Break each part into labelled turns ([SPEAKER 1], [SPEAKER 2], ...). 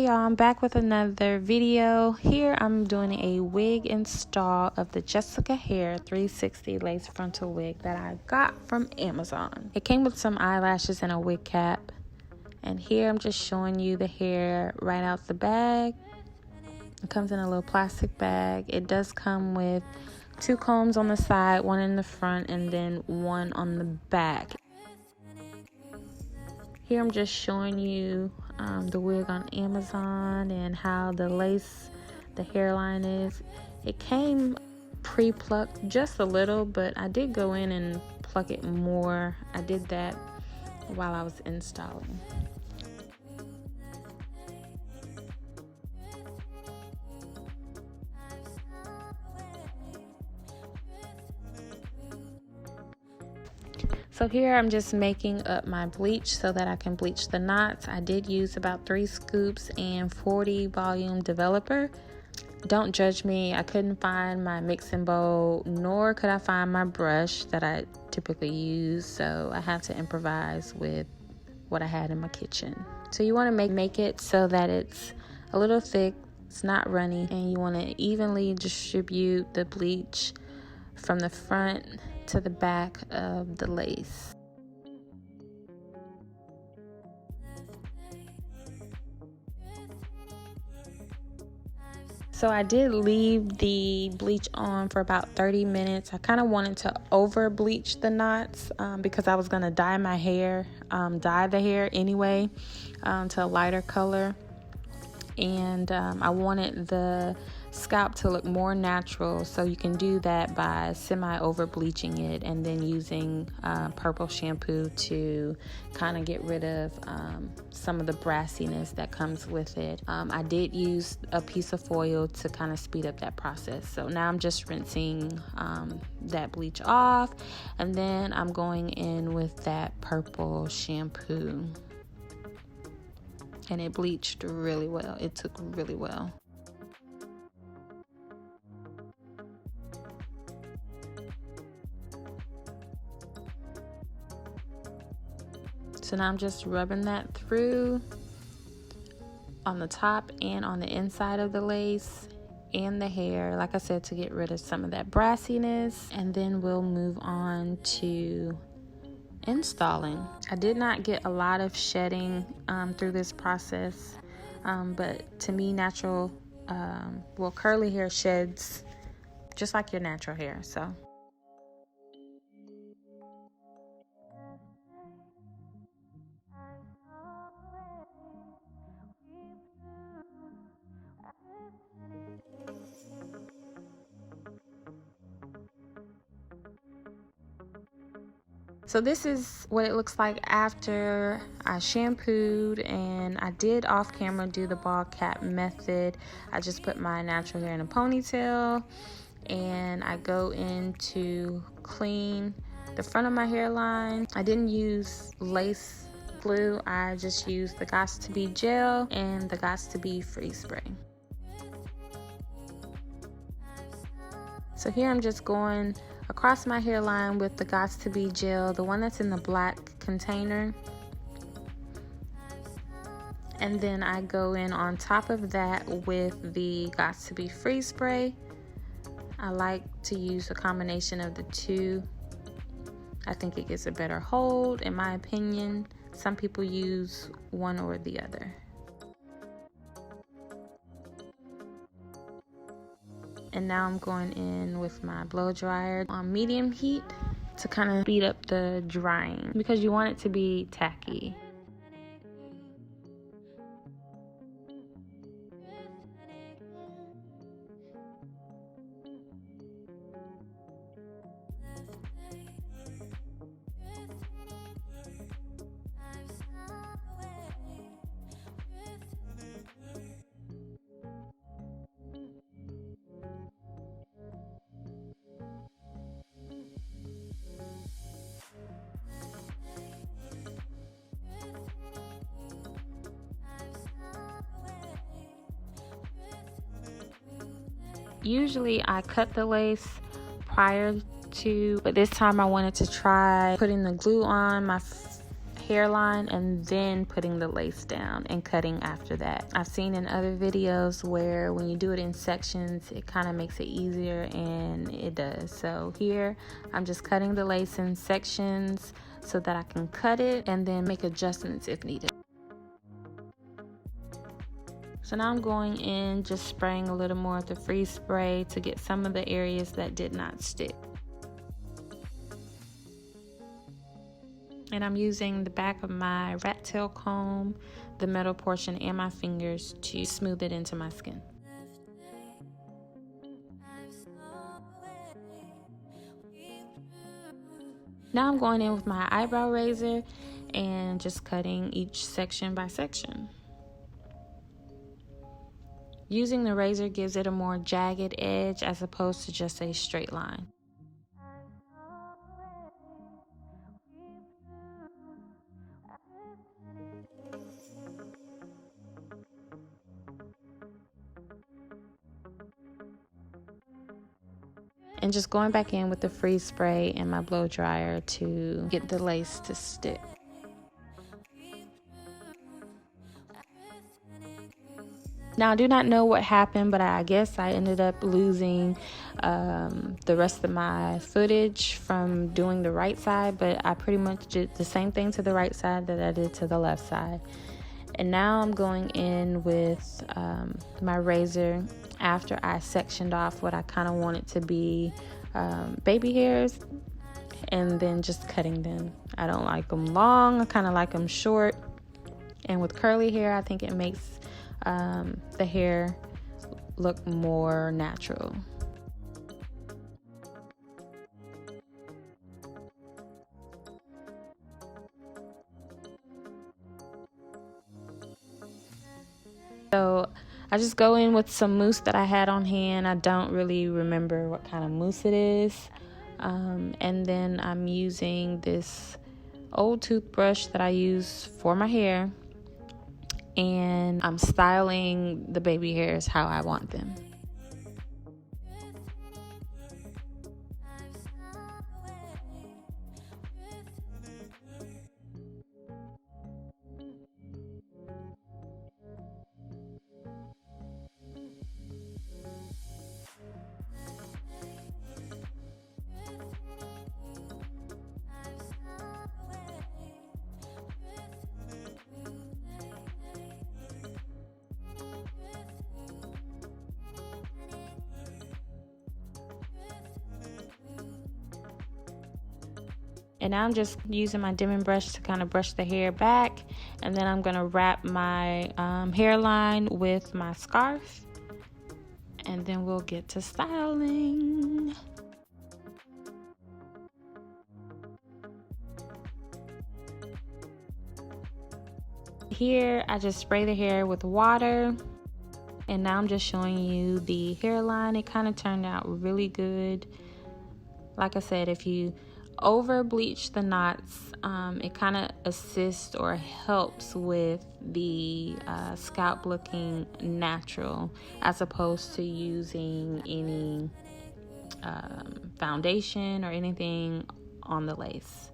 [SPEAKER 1] y'all, I'm back with another video. Here I'm doing a wig install of the Jessica Hair 360 lace frontal wig that I got from Amazon. It came with some eyelashes and a wig cap. And here I'm just showing you the hair right out the bag. It comes in a little plastic bag. It does come with 2 combs on the side, 1 in the front, and then 1 on the back. Here I'm just showing you the wig on Amazon and how the lace, the hairline is. It came pre-plucked just a little, but I did go in and pluck it more. I did that while I was installing. So here I'm just making up my bleach so that I can bleach the knots. I did use about 3 scoops and 40 volume developer. Don't judge me, I couldn't find my mixing bowl, nor could I find my brush that I typically use, so I had to improvise with what I had in my kitchen. So you want to make it so that it's a little thick, it's not runny, and you want to evenly distribute the bleach from the front to the back of the lace. So I did leave the bleach on for about 30 minutes. I kind of wanted to over bleach the knots because I was going to dye my hair, dye the hair anyway to a lighter color. And I wanted the scalp to look more natural, so you can do that by over bleaching it and then using purple shampoo to kind of get rid of some of the brassiness that comes with it. I did use a piece of foil to kind of speed up that process. So now I'm just rinsing that bleach off, and then I'm going in with that purple shampoo. And it bleached really well. It took really well. So now I'm just rubbing that through on the top and on the inside of the lace and the hair, like I said, to get rid of some of that brassiness. And then we'll move on to installing. I did not get a lot of shedding through this process, but to me, natural, curly hair sheds just like your natural hair. So this is what it looks like after I shampooed, and I did off camera do the ball cap method. I just put my natural hair in a ponytail, and I go in to clean the front of my hairline. I didn't use lace glue, I just used the Gots to Be gel and the Gots to Be freeze spray. So here I'm just going across my hairline with the Gots to Be gel, the one that's in the black container. And then I go in on top of that with the Gots to Be freeze spray. I like to use a combination of the two. I think it gets a better hold, in my opinion. Some people use one or the other. And now I'm going in with my blow dryer on medium heat to kind of speed up the drying because you want it to be tacky. Usually I cut the lace prior to, but this time I wanted to try putting the glue on my hairline and then putting the lace down and cutting after that. I've seen in other videos where when you do it in sections, it kind of makes it easier, and it does. So here I'm just cutting the lace in sections so that I can cut it and then make adjustments if needed. So now I'm going in, just spraying a little more of the freeze spray to get some of the areas that did not stick. And I'm using the back of my rat tail comb, the metal portion, and my fingers to smooth it into my skin. Now I'm going in with my eyebrow razor and just cutting each section by section. Using the razor gives it a more jagged edge as opposed to just a straight line. And just going back in with the freeze spray and my blow dryer to get the lace to stick. Now I do not know what happened, but I guess I ended up losing the rest of my footage from doing the right side, but I pretty much did the same thing to the right side that I did to the left side. And now I'm going in with my razor after I sectioned off what I kind of wanted to be baby hairs, and then just cutting them. I don't like them long, I kind of like them short. And with curly hair, I think it makes the hair look more natural. So I just go in with some mousse that I had on hand. I don't really remember what kind of mousse it is. And then I'm using this old toothbrush that I use for my hair, and I'm styling the baby hairs how I want them. And now I'm just using my dimming brush to kind of brush the hair back, and then I'm going to wrap my hairline with my scarf, and then we'll get to styling. Here I just spray the hair with water, and now I'm just showing you the hairline. It kind of turned out really good. Like I said, if you over bleach the knots, it kind of assists or helps with the scalp looking natural, as opposed to using any foundation or anything on the lace.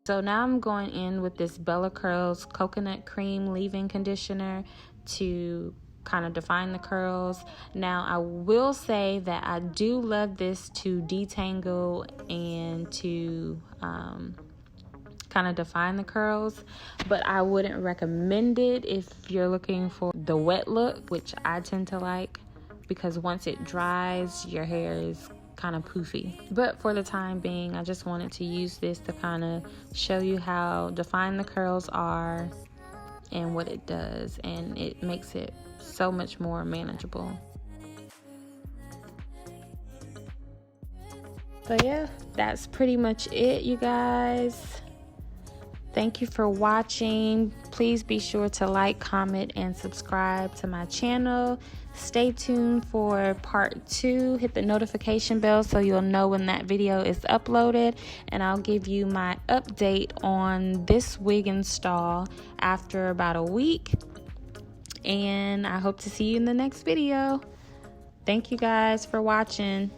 [SPEAKER 1] So now I'm going in with this Bella Curls coconut cream leave-in conditioner to kind of define the curls. Now I will say that I do love this to detangle and to kind of define the curls, but I wouldn't recommend it if you're looking for the wet look, which I tend to like, because once it dries your hair is kind of poofy. But for the time being, I just wanted to use this to kind of show you how defined the curls are and what it does, and it makes it so much more manageable. So yeah, that's pretty much it, you guys. Thank you for watching. Please be sure to like, comment, and subscribe to my channel. Stay tuned for part 2. Hit the notification bell so you'll know when that video is uploaded, and I'll give you my update on this wig install after about a week. And I hope to see you in the next video. Thank you guys for watching.